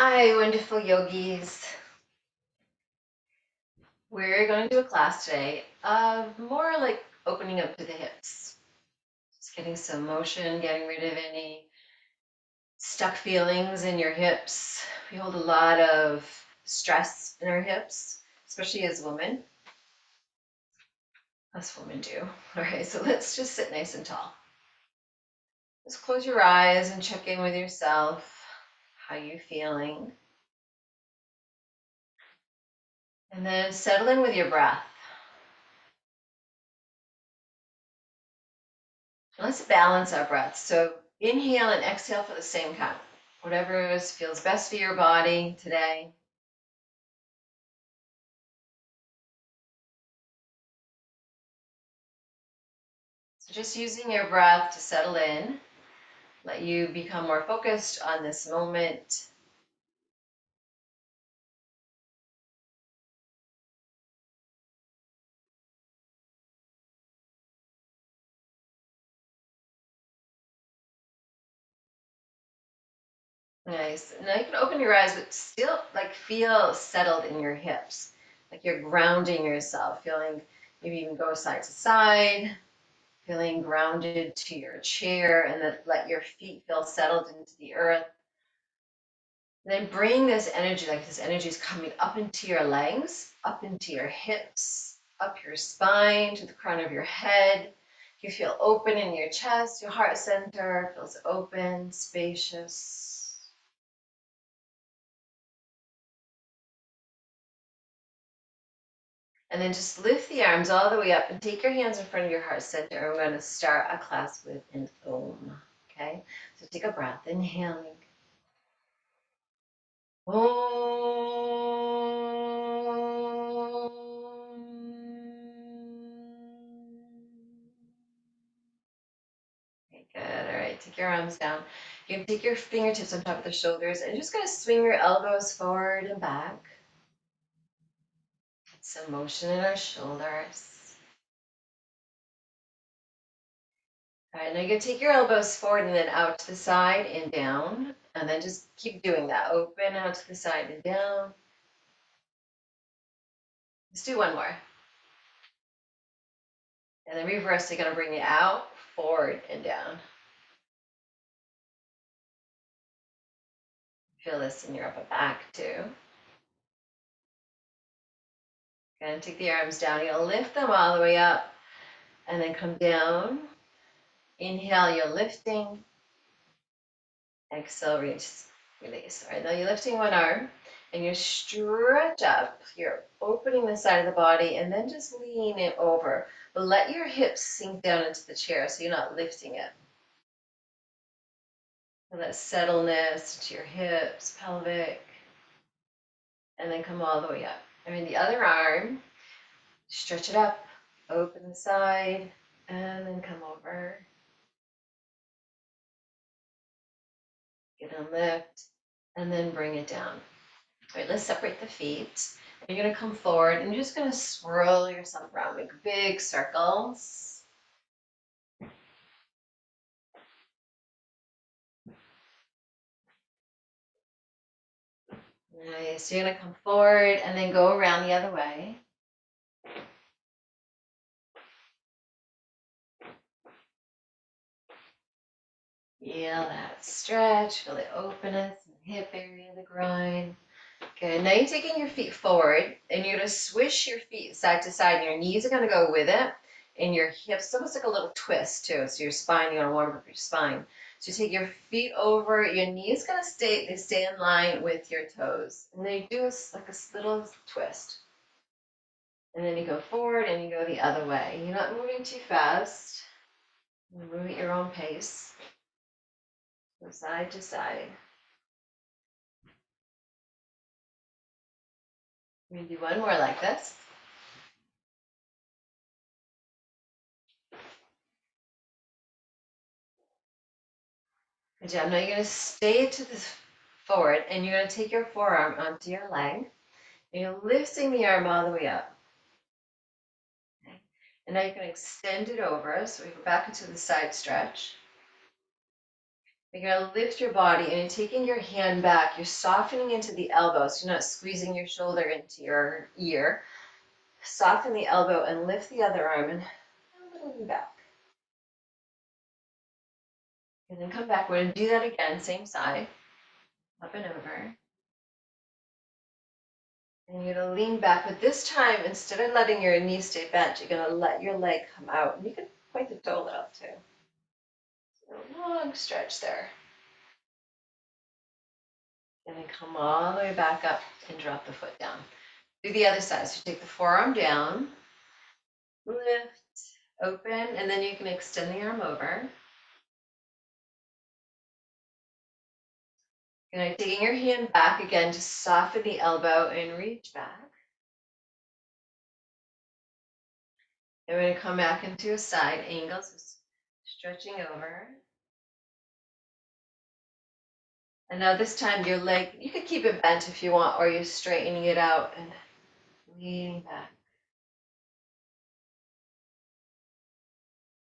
Hi, wonderful yogis. We're going to do a class today of more like opening up to the hips. Just getting some motion, getting rid of any stuck feelings in your hips. We hold a lot of stress in our hips, especially as women. Us women do. All right, so let's just sit nice and tall. Just close your eyes and check in with yourself. How you feeling? And then settle in with your breath. Let's balance our breath. So inhale and exhale for the same count. Whatever feels best for your body today. So just using your breath to settle in, let you become more focused on this moment. Nice. Now you can open your eyes, but still like feel settled in your hips. Like you're grounding yourself, feeling maybe even go side to side, feeling grounded to your chair, and then let your feet feel settled into the earth. Then bring this energy, like this energy is coming up into your legs, up into your hips, up your spine, to the crown of your head. You feel open in your chest, your heart center feels open, spacious. And then just lift the arms all the way up and take your hands in front of your heart center. And we're going to start a class with an Om. Okay? So take a breath, inhaling. Okay, good. All right, take your arms down. You can take your fingertips on top of the shoulders and just going to swing your elbows forward and back. Get some motion in our shoulders. All right, now you're going to take your elbows forward and then out to the side and down. And then just keep doing that. Open out to the side and down. Let's do one more. And then reverse, you're going to bring it out, forward and down. Feel this in your upper back too. Gonna take the arms down. You'll lift them all the way up and then come down. Inhale, you're lifting. Exhale, release. All right, now you're lifting one arm and you stretch up. You're opening the side of the body and then just lean it over. But let your hips sink down into the chair so you're not lifting it. And that settleness to your hips, pelvic, and then come all the way up. And then the other arm, stretch it up, open the side, and then come over. Get a lift, and then bring it down. All right, let's separate the feet. You're going to come forward, and you're just going to swirl yourself around, make big circles. Nice. So you're going to come forward, and then go around the other way. Feel that stretch, feel the openness in the hip area, the groin. Good. Now you're taking your feet forward and you're going to swish your feet side to side and your knees are going to go with it and your hips, almost like a little twist too. So your spine, you want to warm up your spine. So you take your feet over, your knees going to stay in line with your toes. And they do like a little twist. And then you go forward and you go the other way. You're not moving too fast. You move at your own pace. Go side to side. We're going to do one more like this. Good job. Now you're going to stay to the forward and you're going to take your forearm onto your leg and you're lifting the arm all the way up. Okay. And now you can extend it over. So we go back into the side stretch. You're going to lift your body and you're taking your hand back. You're softening into the elbow, so you're not squeezing your shoulder into your ear. Soften the elbow and lift the other arm and a little back. And then come back. We're going to do that again, same side, up and over. And you're going to lean back, but this time, instead of letting your knee stay bent, you're going to let your leg come out. And you can point the toe out too. So a long stretch there. And then come all the way back up and drop the foot down. Do the other side. So take the forearm down, lift, open, and then you can extend the arm over. And taking your hand back again to soften the elbow and reach back. And we're going to come back into a side angle, so stretching over. And now this time your leg, you could keep it bent if you want, or you're straightening it out and leaning back.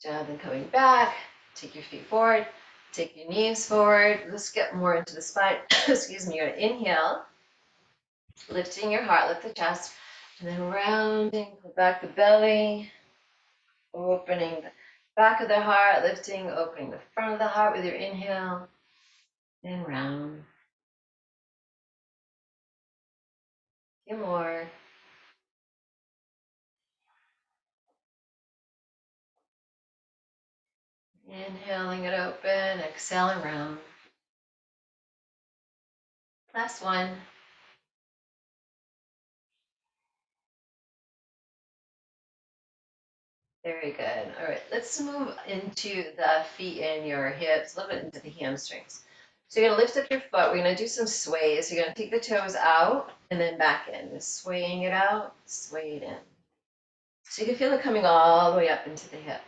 Down and coming back. Take your feet forward. Take your knees forward. Let's get more into the spine. Excuse me. You're going to inhale, lifting your heart, lift the chest, and then rounding, pull back the belly, opening the back of the heart, lifting, opening the front of the heart with your inhale, and round. A few more. Inhaling it open, exhaling round. Last one. Very good. All right, let's move into the feet and your hips, a little bit into the hamstrings. So you're going to lift up your foot. We're going to do some sways. You're going to take the toes out and then back in. Just swaying it out, sway it in. So you can feel it coming all the way up into the hip.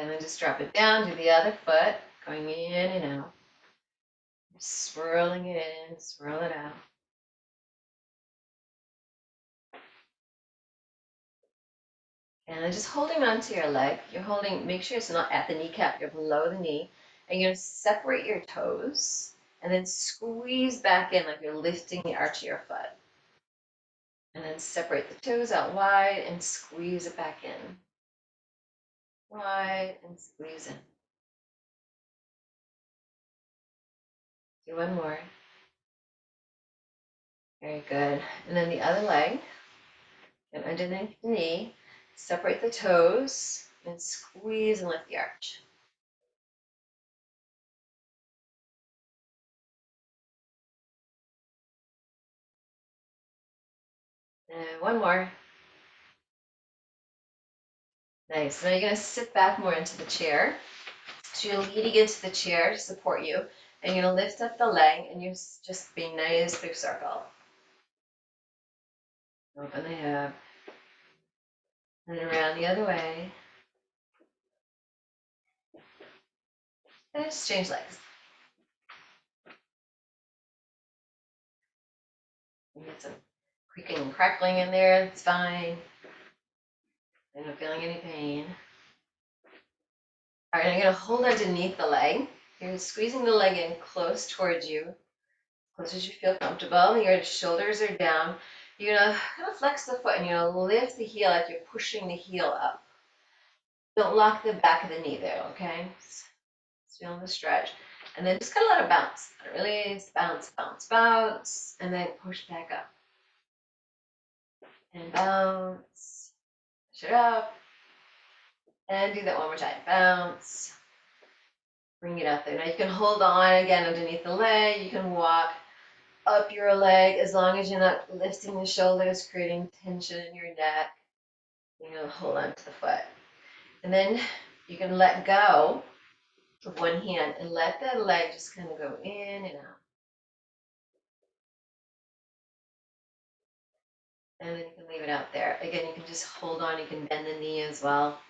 And then just drop it down, do the other foot, going in and out. Swirling it in, swirl it out. And then just holding onto your leg. You're holding, make sure it's not at the kneecap, you're below the knee. And you're going to separate your toes and then squeeze back in like you're lifting the arch of your foot. And then separate the toes out wide and squeeze it back in. Wide and squeeze in. Do one more. Very good. And then the other leg. And underneath the knee, separate the toes and squeeze and lift the arch. And one more. Nice. Now you're going to sit back more into the chair. So you're leaning into the chair to support you. And you're going to lift up the leg and you're just being nice, big circle. Open the hip. And around the other way. And just change legs. You get some creaking and crackling in there. It's fine. I'm not feeling any pain. All right, I'm going to hold underneath the leg. You're squeezing the leg in close towards you. Close as you feel comfortable. Your shoulders are down. You're going to kind of flex the foot and you're going to lift the heel like you're pushing the heel up. Don't lock the back of the knee there, okay? Just feeling the stretch. And then just kind of let it bounce. Let it release, bounce, bounce, bounce. And then push back up. And bounce. Push it up. And do that one more time. Bounce. Bring it up there. Now you can hold on again underneath the leg. You can walk up your leg as long as you're not lifting the shoulders, creating tension in your neck. You're going to hold on to the foot. And then you can let go of one hand and let that leg just kind of go in and out. And then you can leave it out there. Again, you can just hold on. You can bend the knee as well.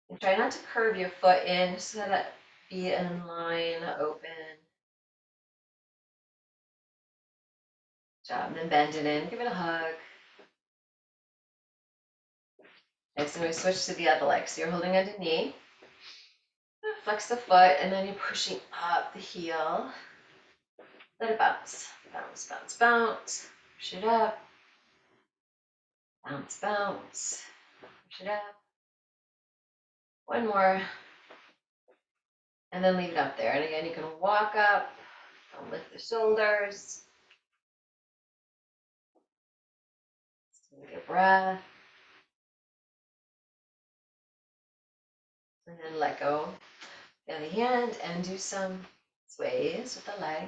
And try not to curve your foot in, just let it be in line, open. Good job. And then bend it in. Give it a hug. Okay, so we switch to the other leg. So you're holding onto knee. Flex the foot, and then you're pushing up the heel. Let it bounce. Bounce, bounce, bounce. Push it up. Bounce, bounce. Push it up. One more. And then leave it up there. And again, you can walk up. Don't lift the shoulders. Take a breath. And then let go of the hand and do some sways with the leg.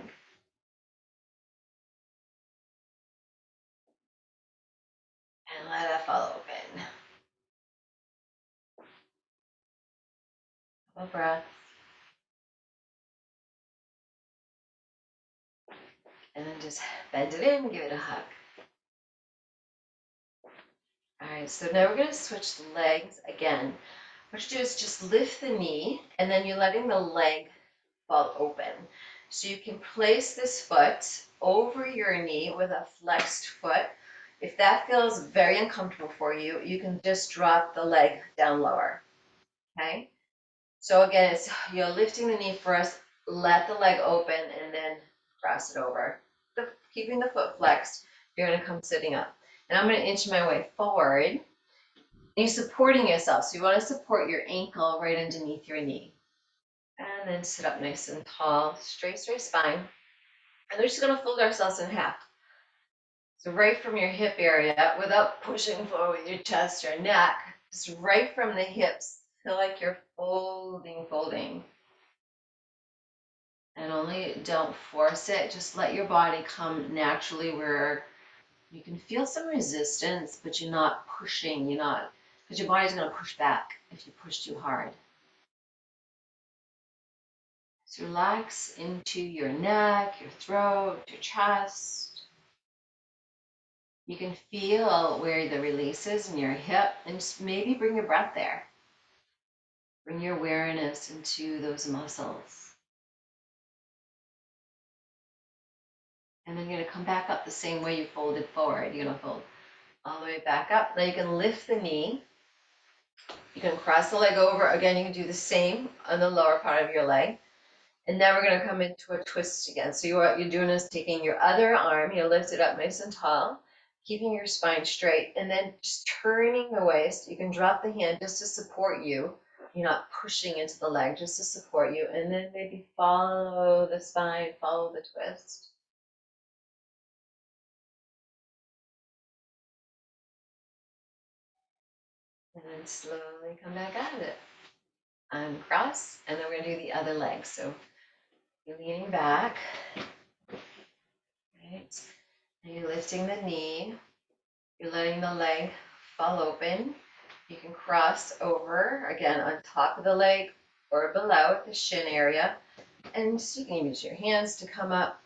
And let it fall open. Couple breaths. And then just bend it in, give it a hug. All right, so now we're going to switch the legs again. What you do is just lift the knee, and then you're letting the leg fall open. So you can place this foot over your knee with a flexed foot. If that feels very uncomfortable for you, you can just drop the leg down lower, okay? So again, it's you're lifting the knee first, let the leg open, and then cross it over. Keeping the foot flexed, you're going to come sitting up. And I'm going to inch my way forward. You're supporting yourself, so you want to support your ankle right underneath your knee. And then sit up nice and tall, straight spine. And we're just going to fold ourselves in half. So right from your hip area, without pushing forward with your chest or neck, just right from the hips, feel like you're folding. And only don't force it, just let your body come naturally where you can feel some resistance, but you're not pushing, because your body's going to push back if you push too hard. So relax into your neck, your throat, your chest. You can feel where the release is in your hip, and just maybe bring your breath there. Bring your awareness into those muscles. And then you're going to come back up the same way you folded forward. You're going to fold all the way back up. Now you can lift the knee. You can cross the leg over. Again, you can do the same on the lower part of your leg. And now we're going to come into a twist again. So what you're doing is taking your other arm, you lift it up nice and tall, keeping your spine straight, and then just turning the waist. You can drop the hand just to support you. You're not pushing into the leg, just to support you. And then maybe follow the spine, follow the twist. And then slowly come back out of it. Uncross, and then we're going to do the other leg. So you're leaning back, right? And you're lifting the knee. You're letting the leg fall open. You can cross over, again, on top of the leg or below at the shin area. And you can use your hands to come up.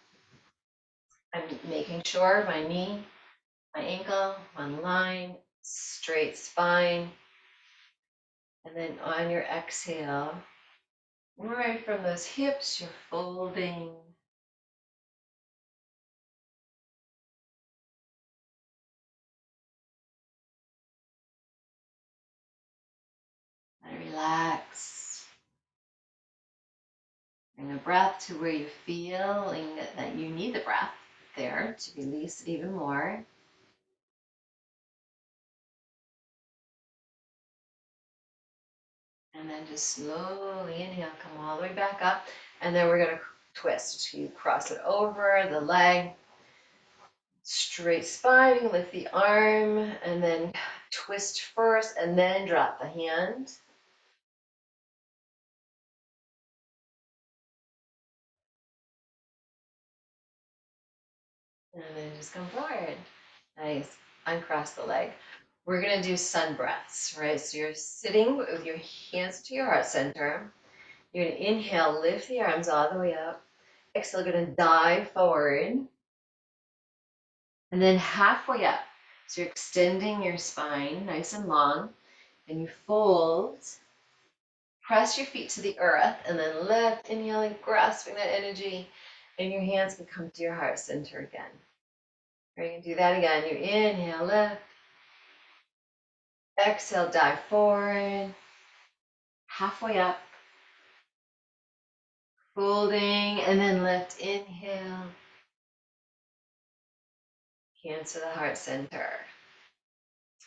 I'm making sure my knee, my ankle, one line, straight spine. And then on your exhale, right from those hips, you're folding. And relax. Bring the breath to where you're feeling that you need the breath there to release it even more. And then just slowly inhale, come all the way back up. And then we're going to twist. You cross it over the leg, straight spine, lift the arm, and then twist first, and then drop the hand. And then just come forward. Nice. Uncross the leg. We're going to do sun breaths, right? So you're sitting with your hands to your heart center. You're going to inhale, lift the arms all the way up. Exhale, going to dive forward. And then halfway up. So you're extending your spine nice and long. And you fold. Press your feet to the earth. And then lift, inhaling, grasping that energy. And your hands can come to your heart center again. We're going to do that again. You inhale, lift. Exhale, dive forward. Halfway up. Folding and then lift. Inhale. Hands to the heart center.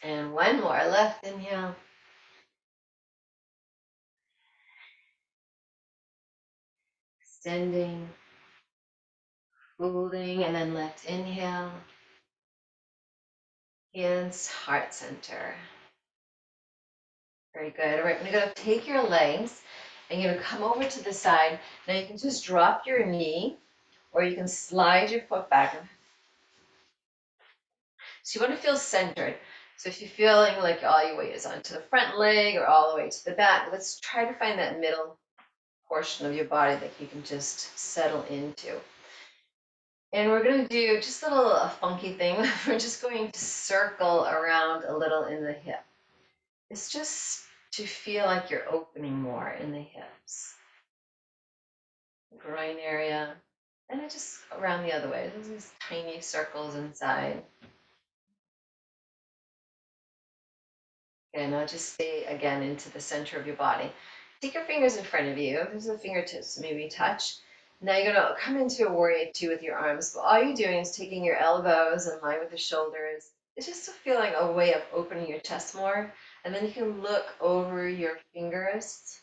And one more. Left inhale. Extending. Folding and then lift. Inhale. Hands, heart center. Very good. All right, we're going to take your legs and you're going to come over to the side. Now you can just drop your knee or you can slide your foot back. So you want to feel centered. So if you're feeling like all your weight is onto the front leg or all the way to the back, let's try to find that middle portion of your body that you can just settle into. And we're going to do just a funky thing. We're just going to circle around a little in the hip. It's just to feel like you're opening more in the hips, groin area, and then just around the other way. There's these tiny circles inside. Okay, now just stay again into the center of your body. Take your fingers in front of you. There's the fingertips maybe touch. Now you're going to come into a warrior two with your arms. But all you're doing is taking your elbows in line with the shoulders. It's just a feeling, a way of opening your chest more. And then you can look over your fingers.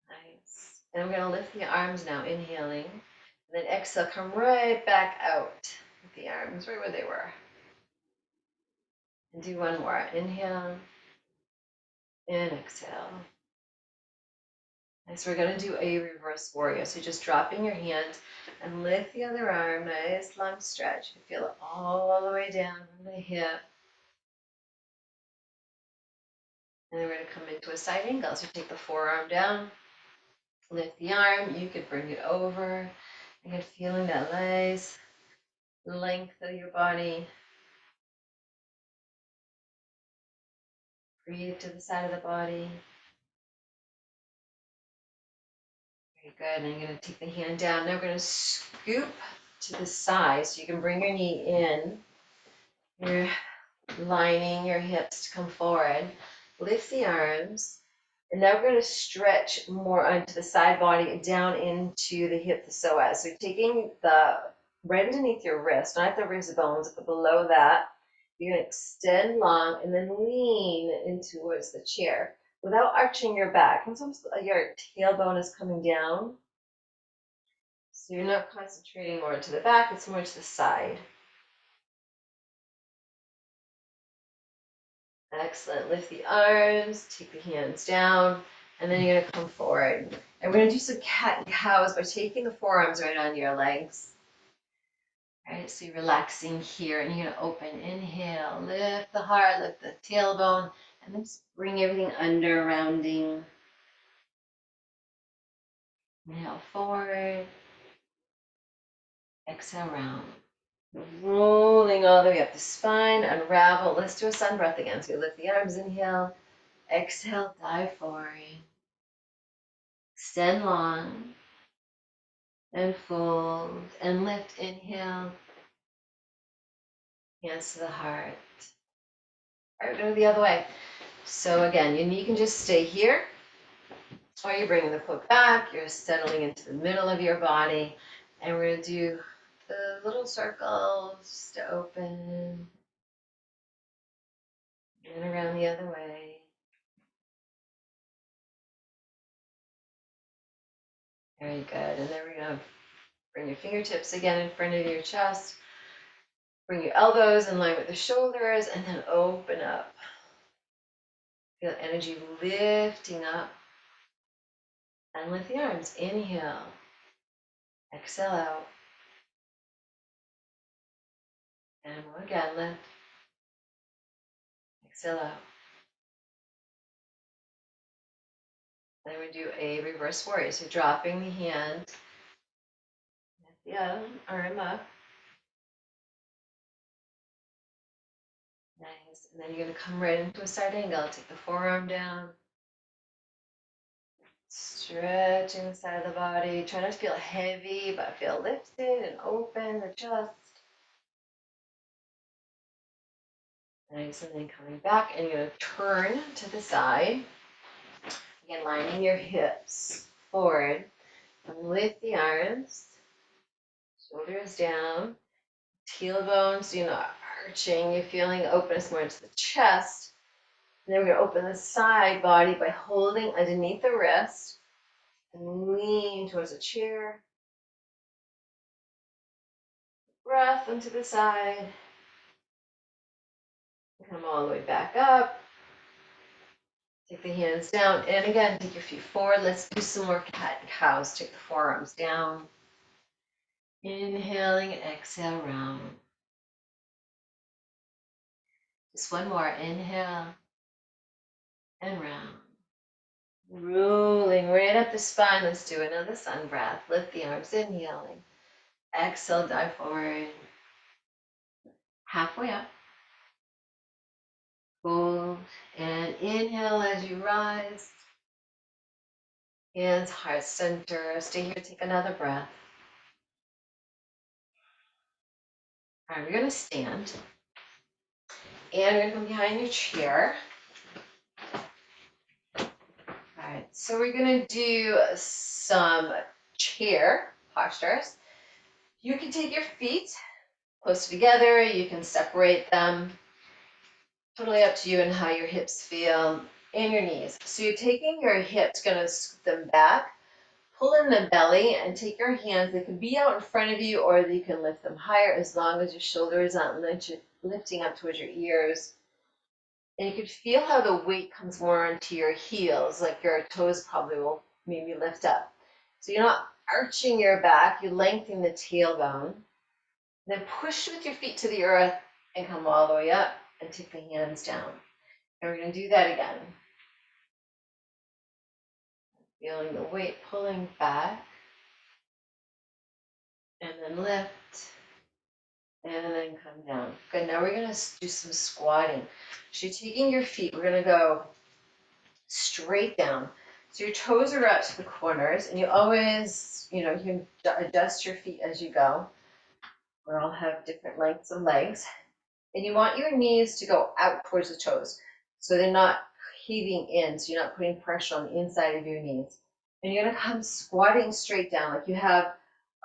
Nice. And I'm going to lift the arms now, inhaling. And then exhale, come right back out with the arms right where they were. And do one more. Inhale and exhale. And so we're going to do a reverse warrior. So just dropping your hand and lift the other arm. Nice long stretch. You feel it all the way down from the hip. And then we're going to come into a side angle. So take the forearm down. Lift the arm. You could bring it over. Again, feeling that nice length of your body. Breathe to the side of the body. Very good. And I'm going to take the hand down. Now we're going to scoop to the side so you can bring your knee in. You're lining your hips to come forward. Lift the arms. And now we're going to stretch more onto the side body down into the hip, the psoas. So taking the right underneath your wrist, not at the wrist bones, but below that. You're going to extend long and then lean in towards the chair without arching your back. And sometimes your tailbone is coming down. So you're not concentrating more to the back, it's more to the side. Excellent. Lift the arms, take the hands down, and then you're going to come forward. And we're going to do some cat and cows by taking the forearms right onto your legs. All right, so you're relaxing here, and you're going to open. Inhale, lift the heart, lift the tailbone, and then just bring everything under, rounding. Inhale forward. Exhale, round. Rolling all the way up the spine, unravel. Let's do a sun breath again. So you lift the arms, inhale. Exhale, dive forward. Extend long. And fold. And lift, inhale. Hands to the heart. All right, go the other way. So again, your knee can just stay here. Or you're bringing the foot back. You're settling into the middle of your body. And we're going to do the little circles to open. And around the other way. Very good. And then we're going to bring your fingertips again in front of your chest. Bring your elbows in line with the shoulders and then open up. Feel energy lifting up. And lift the arms. Inhale. Exhale out. And more again. Lift. Exhale out. Then we do a reverse warrior. So dropping the hand. Lift the arm up. Nice. And then you're going to come right into a side angle. Take the forearm down. Stretching the side of the body. Try not to feel heavy, but feel lifted and open the chest. Nice, and then coming back, and you're going to turn to the side. Again, lining your hips forward. And lift the arms, shoulders down, tailbones, arching. You're feeling openness more into the chest. And then we're going to open the side body by holding underneath the wrist and lean towards a chair. Breath into the side. Come all the way back up. Take the hands down. And again, take your feet forward. Let's do some more cat and cows. Take the forearms down. Inhaling and exhale, round. Just one more. Inhale and round. Rolling right up the spine. Let's do another sun breath. Lift the arms, inhaling. Exhale, dive forward. Halfway up. Hold and inhale as you rise. Hands, heart center. Stay here, take another breath. All right, we're going to stand. And we're going to come behind your chair. All right, so we're going to do some chair postures. You can take your feet close together. You can separate them. Totally up to you and how your hips feel and your knees. So you're taking your hips, going to scoot them back. Pull in the belly and take your hands. They can be out in front of you or you can lift them higher as long as your shoulders aren't lifting up towards your ears. And you can feel how the weight comes more into your heels, like your toes probably will maybe lift up. So you're not arching your back, you're lengthening the tailbone. Then push with your feet to the earth and come all the way up and take the hands down. And we're going to do that again. Feeling the weight pulling back. And then lift. And then come down. Good, now we're going to do some squatting. So you're taking your feet, we're going to go straight down. So your toes are out to the corners, and you always, you can adjust your feet as you go. We all have different lengths of legs. And you want your knees to go out towards the toes. So they're not heaving in, so you're not putting pressure on the inside of your knees. And you're going to come squatting straight down, like you have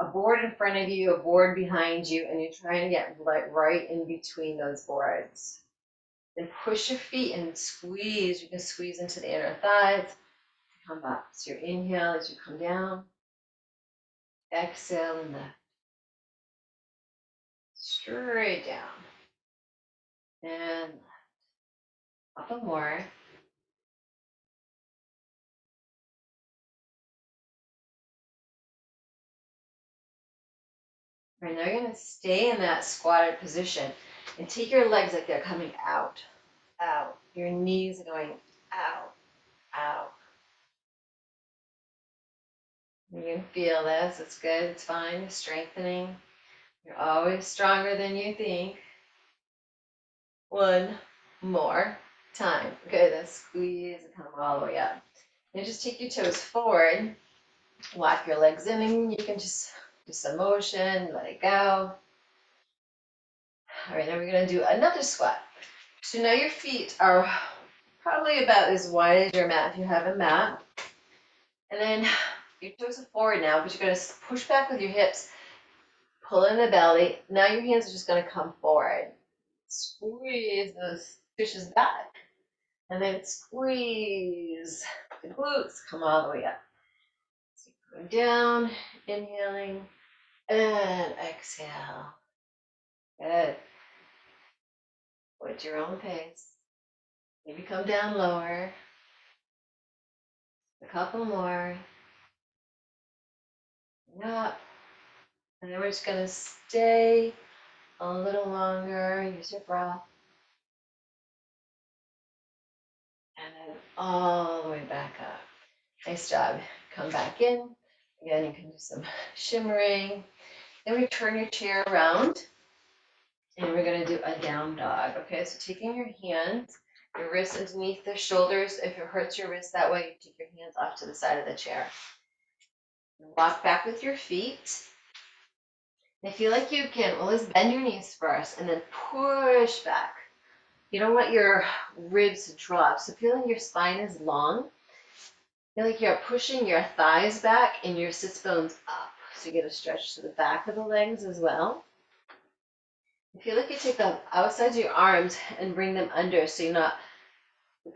a board in front of you, a board behind you, and you're trying to get right in between those boards. Then push your feet and squeeze. You can squeeze into the inner thighs. Come up. So your inhale as you come down. Exhale and lift. Straight down. And a couple more. Right, now you're going to stay in that squatted position and take your legs like they're coming out, out. Your knees are going out, out. You can feel this. It's good. It's fine. It's strengthening. You're always stronger than you think. One more time. Good. Then squeeze and come all the way up. And just take your toes forward. Lock your legs in, and you can just do some motion, let it go. All right, now we're going to do another squat. So now your feet are probably about as wide as your mat if you have a mat. And then your toes are forward now, but you're going to push back with your hips, pull in the belly. Now your hands are just going to come forward. Squeeze those fishes back. And then squeeze the glutes, come all the way up. So going down, inhaling, and exhale. Good. Go at your own pace. Maybe come down lower. A couple more. And up. And then we're just going to stay a little longer. Use your breath. And then all the way back up. Nice job. Come back in. Again, you can do some shimmering. Then we turn your chair around. And we're going to do a down dog. Okay, so taking your hands, your wrists underneath the shoulders. If it hurts your wrist that way, you take your hands off to the side of the chair. Walk back with your feet. I feel like you can always bend your knees first and then push back. You don't want your ribs to drop. So feeling your spine is long. Feel like you're pushing your thighs back and your sits bones up. So you get a stretch to the back of the legs as well. I feel like you take the outsides of your arms and bring them under so you're not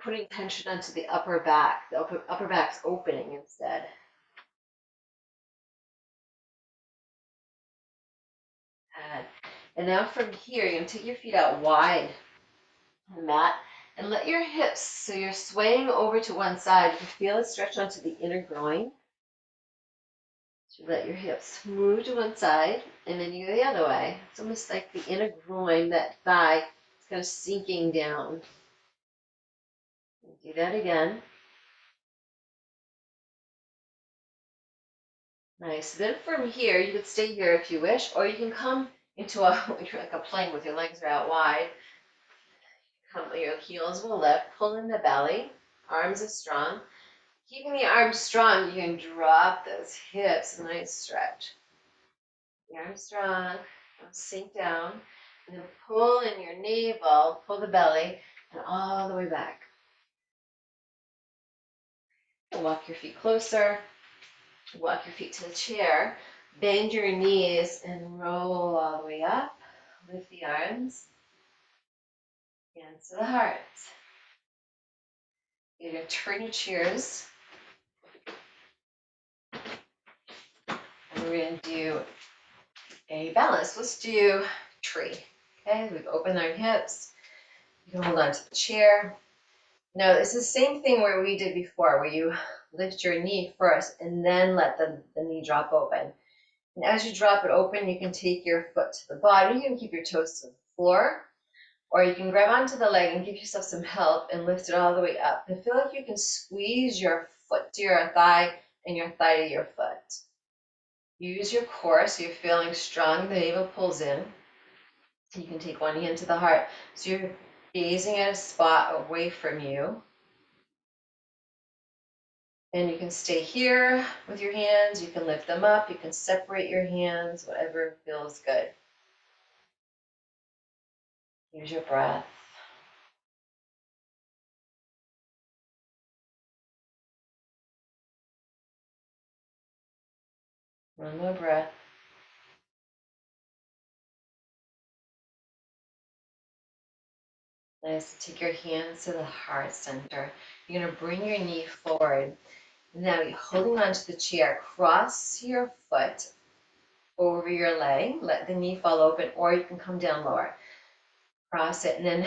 putting tension onto the upper back. The upper back's opening instead. And now from here, you're going to take your feet out wide on the mat and let your hips, so you're swaying over to one side. You can feel it stretch onto the inner groin. So let your hips move to one side and then you go the other way. It's almost like the inner groin, that thigh, is kind of sinking down. Do that again. Nice. Then from here, you could stay here if you wish, or you can come into like a plank with your legs are out wide. Your heels will lift, pull in the belly, arms are strong. Keeping the arms strong, you can drop those hips, nice stretch. The arms strong, sink down, and then pull in your navel, pull the belly, and all the way back. Walk your feet closer, walk your feet to the chair, bend your knees and roll all the way up. Lift the arms, hands to the heart. You're going to turn your chairs, and we're going to do a balance. Let's do tree. Okay, we've opened our hips. You can hold on to the chair. Now, it's the same thing where we did before, where you lift your knee first and then let the knee drop open. And as you drop it open, you can take your foot to the bottom. You can keep your toes to the floor, or you can grab onto the leg and give yourself some help and lift it all the way up. And feel like you can squeeze your foot to your thigh and your thigh to your foot. Use your core so you're feeling strong. The navel pulls in. You can take one hand to the heart. So you're gazing at a spot away from you. And you can stay here with your hands. You can lift them up. You can separate your hands, whatever feels good. Use your breath. One more breath. Nice. Take your hands to the heart center. You're going to bring your knee forward. Now you're holding onto the chair. Cross your foot over your leg. Let the knee fall open, or you can come down lower. Cross it, and then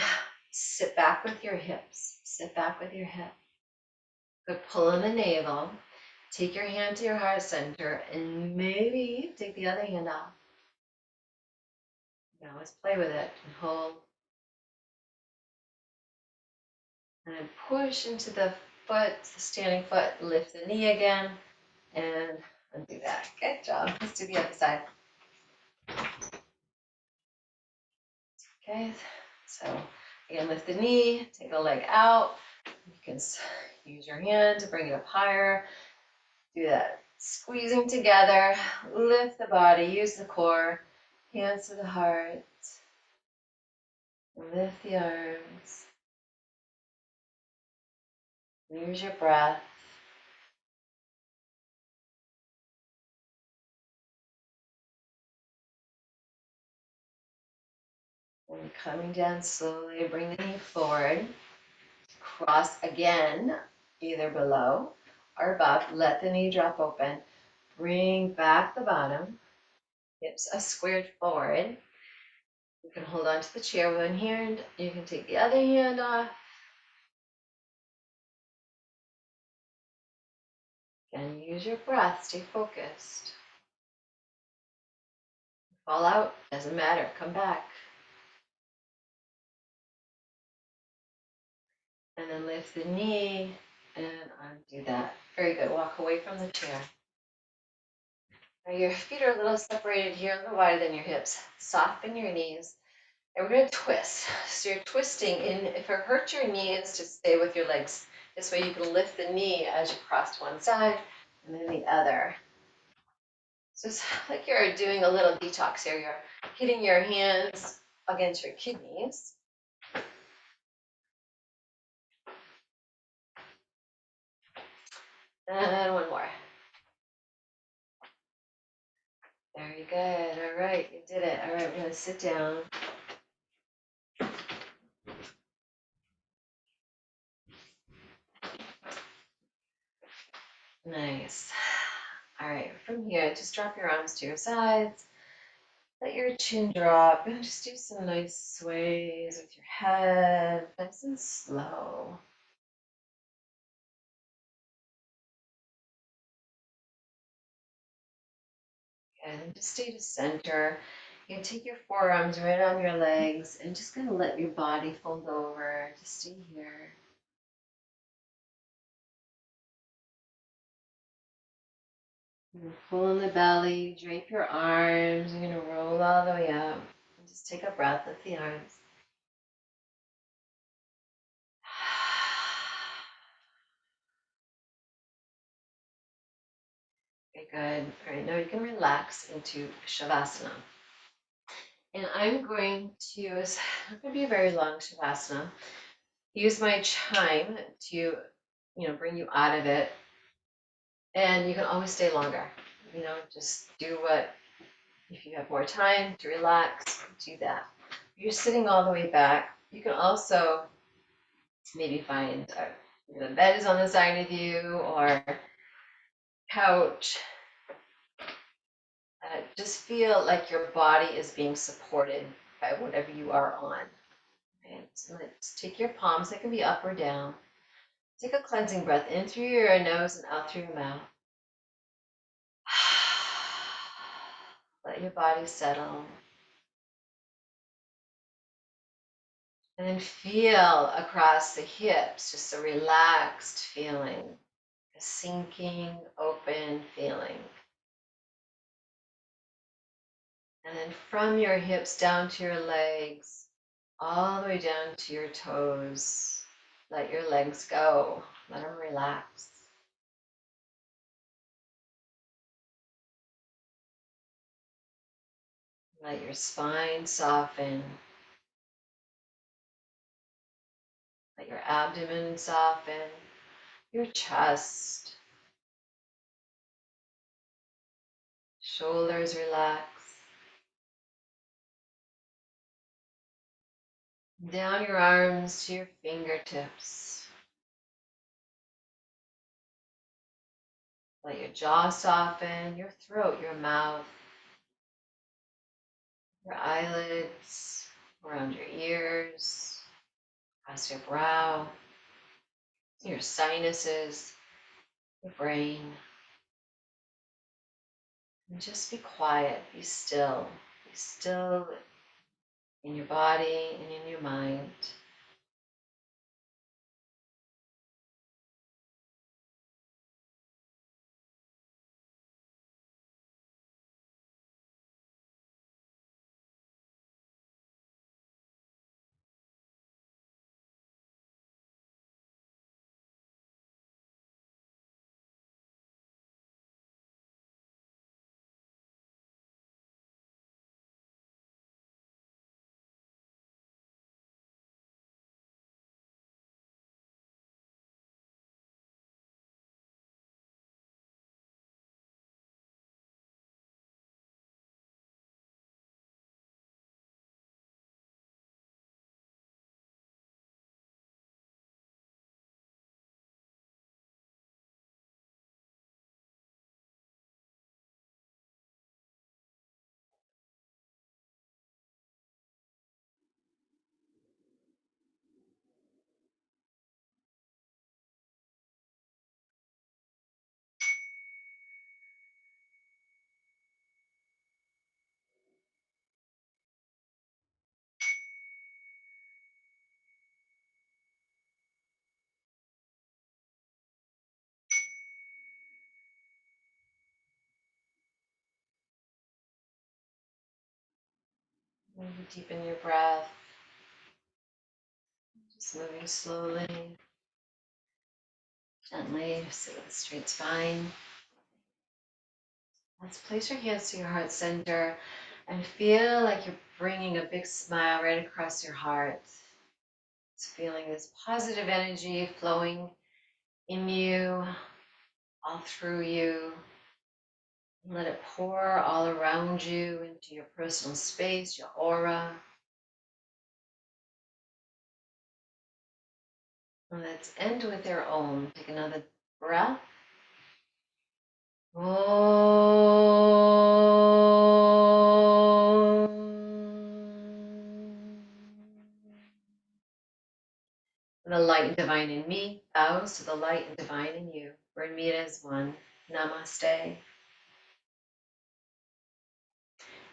sit back with your hips. Sit back with your hips. Good pull in the navel. Take your hand to your heart center, and maybe take the other hand off. You can always play with it and hold. And then push into the foot, the standing foot. Lift the knee again, and undo that. Good job. Let's do the other side. Okay, so again, lift the knee, take the leg out. You can use your hand to bring it up higher. Do that. Squeezing together, lift the body, use the core, hands to the heart, lift the arms, use your breath. And coming down slowly, bring the knee forward, cross again, either below or above, let the knee drop open, bring back the bottom, hips are squared forward. You can hold on to the chair with one hand. You can take the other hand off. And use your breath. Stay focused. Fall out. Doesn't matter. Come back. And then lift the knee and undo that. Very good. Walk away from the chair. Now your feet are a little separated here, a little wider than your hips. Soften your knees. And we're going to twist. So you're twisting. And if it hurts your knees, just stay with your legs. This way you can lift the knee as you cross to one side and then the other. So it's like you're doing a little detox here. You're hitting your hands against your kidneys. And one more. Very good. All right, you did it. All right, we're gonna sit down. Nice. All right, from here, just drop your arms to your sides. Let your chin drop and just do some nice sways with your head, nice and slow. And just stay to center. You can take your forearms right on your legs and just gonna let your body fold over. Just stay here. Pull in the belly, drape your arms. You're gonna roll all the way up. And just take a breath, lift the arms. Okay, good. All right, now you can relax into Shavasana. And I'm going to, it's not going to be a very long Shavasana. Use my chime to, bring you out of it. And you can always stay longer. Just do what, if you have more time to relax, do that. If you're sitting all the way back, you can also maybe find the bed is on the side of you or couch. Just feel like your body is being supported by whatever you are on. Okay, so let's take your palms, they can be up or down. Take a cleansing breath in through your nose and out through your mouth. Let your body settle. And then feel across the hips, just a relaxed feeling, a sinking, open feeling. And then from your hips down to your legs, all the way down to your toes. Let your legs go. Let them relax. Let your spine soften. Let your abdomen soften. Your chest. Shoulders relax. Down your arms to your fingertips. Let your jaw soften, your throat, your mouth, your eyelids, around your ears, across your brow, your sinuses, your brain. And just be quiet, be still. Be still in your body and in your mind. Maybe deepen your breath. Just moving slowly, gently, sit with a straight spine. Let's place your hands to your heart center and feel like you're bringing a big smile right across your heart. It's feeling this positive energy flowing in you. all through you. Let it pour all around you into your personal space, your aura. And let's end with your Om. Take another breath. The light and divine in me bows to the light and divine in you. We're meet as one. Namaste.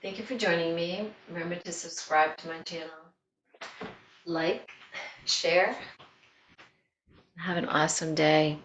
Thank you for joining me. Remember to subscribe to my channel, like, share. Have an awesome day.